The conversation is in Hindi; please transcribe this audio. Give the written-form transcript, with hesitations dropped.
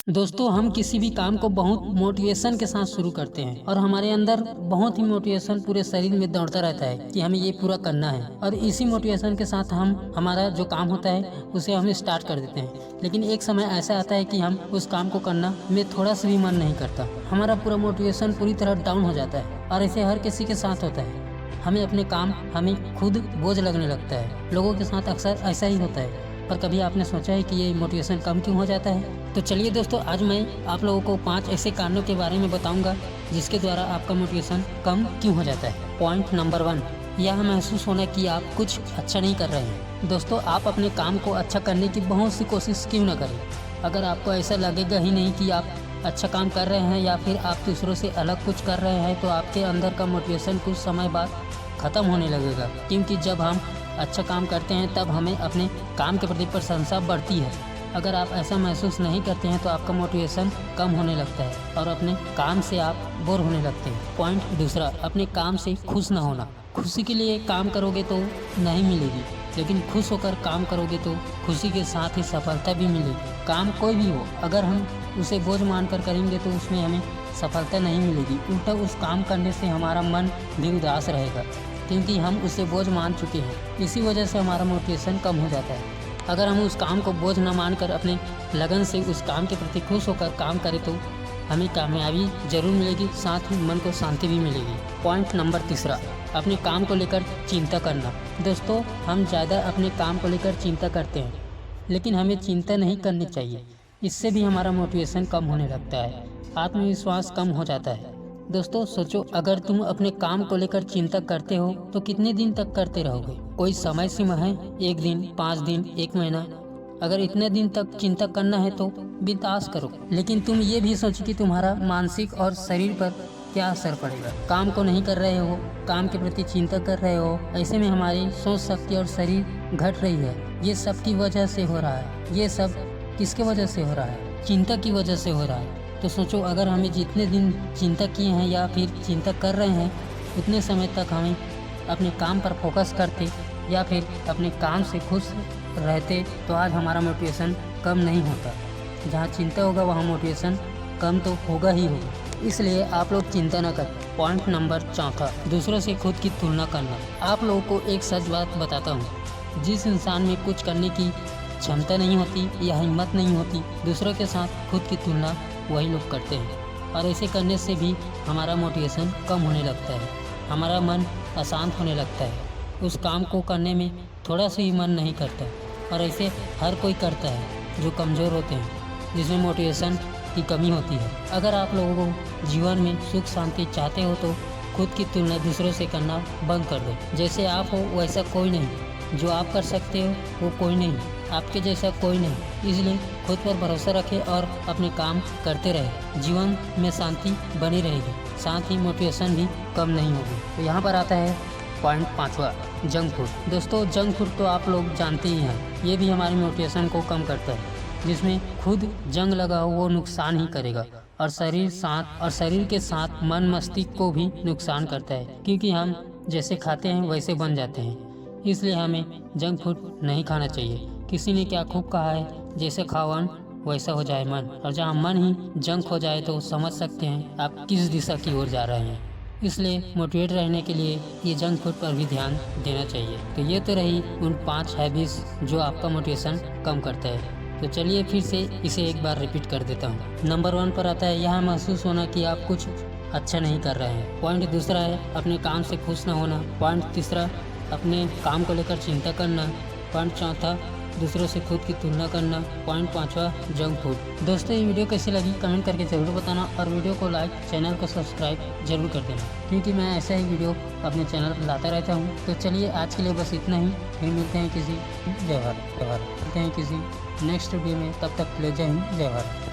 दोस्तों, हम किसी भी काम को बहुत मोटिवेशन के साथ शुरू करते हैं और हमारे अंदर बहुत ही मोटिवेशन पूरे शरीर में दौड़ता रहता है कि हमें ये पूरा करना है। और इसी मोटिवेशन के साथ हम हमारा जो काम होता है उसे हम स्टार्ट कर देते हैं। लेकिन एक समय ऐसा आता है कि हम उस काम को करना में थोड़ा सा भी मन नहीं करता, हमारा पूरा मोटिवेशन पूरी तरह डाउन हो जाता है। और ऐसे हर किसी के साथ होता है। हमें अपने काम हमें खुद बोझ लगने लगता है। लोगों के साथ अक्सर ऐसा ही होता है। पर कभी आपने सोचा है कि ये मोटिवेशन कम क्यों हो जाता है? तो चलिए दोस्तों, आज मैं आप लोगों को 5 ऐसे कारणों के बारे में बताऊंगा जिसके द्वारा आपका मोटिवेशन कम क्यों हो जाता है। पॉइंट नंबर 1, यह महसूस होना कि आप कुछ अच्छा नहीं कर रहे हैं। दोस्तों, आप अपने काम को अच्छा करने की बहुत सी कोशिश क्यों न करें। अगर आपको ऐसा लगेगा ही नहीं कि आप अच्छा काम कर रहे हैं या फिर आप दूसरों से अलग कुछ कर रहे हैं, तो आपके अंदर का मोटिवेशन कुछ समय बाद ख़त्म होने लगेगा। क्योंकि जब हम अच्छा काम करते हैं तब हमें अपने काम के प्रति प्रशंसा बढ़ती है। अगर आप ऐसा महसूस नहीं करते हैं तो आपका मोटिवेशन कम होने लगता है और अपने काम से आप बोर होने लगते हैं। पॉइंट दूसरा, अपने काम से खुश ना होना। खुशी के लिए काम करोगे तो नहीं मिलेगी, लेकिन खुश होकर काम करोगे तो खुशी के साथ ही सफलता भी मिलेगी। काम कोई भी हो, अगर हम उसे बोझ मानकर करेंगे तो उसमें हमें सफलता नहीं मिलेगी। उल्टा उस काम करने से हमारा मन भी उदास रहेगा, क्योंकि हम उसे बोझ मान चुके हैं। इसी वजह से हमारा मोटिवेशन कम हो जाता है। अगर हम उस काम को बोझ न मानकर अपने लगन से उस काम के प्रति खुश होकर काम करें तो हमें कामयाबी जरूर मिलेगी, साथ ही मन को शांति भी मिलेगी। पॉइंट नंबर तीसरा, अपने काम को लेकर चिंता करना। दोस्तों, हम ज़्यादा अपने काम को लेकर चिंता करते हैं, लेकिन हमें चिंता नहीं करनी चाहिए। इससे भी हमारा मोटिवेशन कम होने लगता है, आत्मविश्वास कम हो जाता है। दोस्तों सोचो, अगर तुम अपने काम को लेकर चिंता करते हो तो कितने दिन तक करते रहोगे? कोई समय सीमा है? 1 दिन, 5 दिन, 1 महीना? अगर इतने दिन तक चिंता करना है तो बिंदास करो। लेकिन तुम ये भी सोचो कि तुम्हारा मानसिक और शरीर पर क्या असर पड़ेगा। काम को नहीं कर रहे हो, काम के प्रति चिंता कर रहे हो, ऐसे में हमारी सोच शक्ति और शरीर घट रही है। ये सब की वजह से हो रहा है। ये सब किसके वजह से हो रहा है? चिंता की वजह से हो रहा है। तो सोचो, अगर हमें जितने दिन चिंता किए हैं या फिर चिंता कर रहे हैं, उतने समय तक हमें अपने काम पर फोकस करते या फिर अपने काम से खुश रहते तो आज हमारा मोटिवेशन कम नहीं होता। जहाँ चिंता होगा वहाँ मोटिवेशन कम तो होगा ही होगा। इसलिए आप लोग चिंता न करें। पॉइंट नंबर 4, दूसरों से खुद की तुलना करना। आप लोगों को एक सच बात बताता हूँ, जिस इंसान में कुछ करने की क्षमता नहीं होती या हिम्मत नहीं होती, दूसरों के साथ खुद की तुलना वही लोग करते हैं। और ऐसे करने से भी हमारा मोटिवेशन कम होने लगता है, हमारा मन अशांत होने लगता है, उस काम को करने में थोड़ा सा ही मन नहीं करता। और ऐसे हर कोई करता है जो कमज़ोर होते हैं, जिसमें मोटिवेशन की कमी होती है। अगर आप लोगों को जीवन में सुख शांति चाहते हो तो खुद की तुलना दूसरों से करना बंद कर दो। जैसे आप हो वैसा कोई नहीं, जो आप कर सकते हो वो कोई नहीं, आपके जैसा कोई नहीं। इसलिए खुद पर भरोसा रखें और अपने काम करते रहे। जीवन में शांति बनी रहेगी, साथ ही मोटिवेशन भी कम नहीं होगी। तो यहाँ पर आता है पॉइंट 5वां, जंक फूड। दोस्तों, जंक फूड तो आप लोग जानते ही हैं, ये भी हमारी मोटिवेशन को कम करता है। जिसमें खुद जंग लगा हो वो नुकसान ही करेगा और शरीर के साथ मन मस्तिष्क को भी नुकसान करता है, क्योंकि हम जैसे खाते हैं वैसे बन जाते हैं। इसलिए हमें जंक फूड नहीं खाना चाहिए। किसी ने क्या खूब कहा है, जैसे खाओ अन्न वैसा हो जाए मन, और जहाँ मन ही जंक हो जाए तो समझ सकते हैं आप किस दिशा की ओर जा रहे हैं। इसलिए मोटिवेट रहने के लिए ये जंक फूड पर भी ध्यान देना चाहिए। तो ये तो रही उन 5 हैबिट्स जो आपका मोटिवेशन कम करता है। तो चलिए फिर से इसे एक बार रिपीट कर देता हूँ। नंबर 1 पर आता है यह महसूस होना कि आप कुछ अच्छा नहीं कर रहे हैं। पॉइंट दूसरा है अपने काम से खुश न होना। पॉइंट तीसरा, अपने काम को लेकर चिंता करना। पॉइंट चौथा, दूसरों से खुद की तुलना करना। पॉइंट 5वां, जंक फूड। दोस्तों, ये वीडियो कैसी लगी कमेंट करके ज़रूर बताना और वीडियो को लाइक, चैनल को सब्सक्राइब जरूर कर देना, क्योंकि मैं ऐसा ही वीडियो अपने चैनल पर लाता रहता हूँ। तो चलिए आज के लिए बस इतना ही, फिर मिलते हैं किसी नेक्स्ट वीडियो में। तब तक के लिए जय हिंद, जय भारत।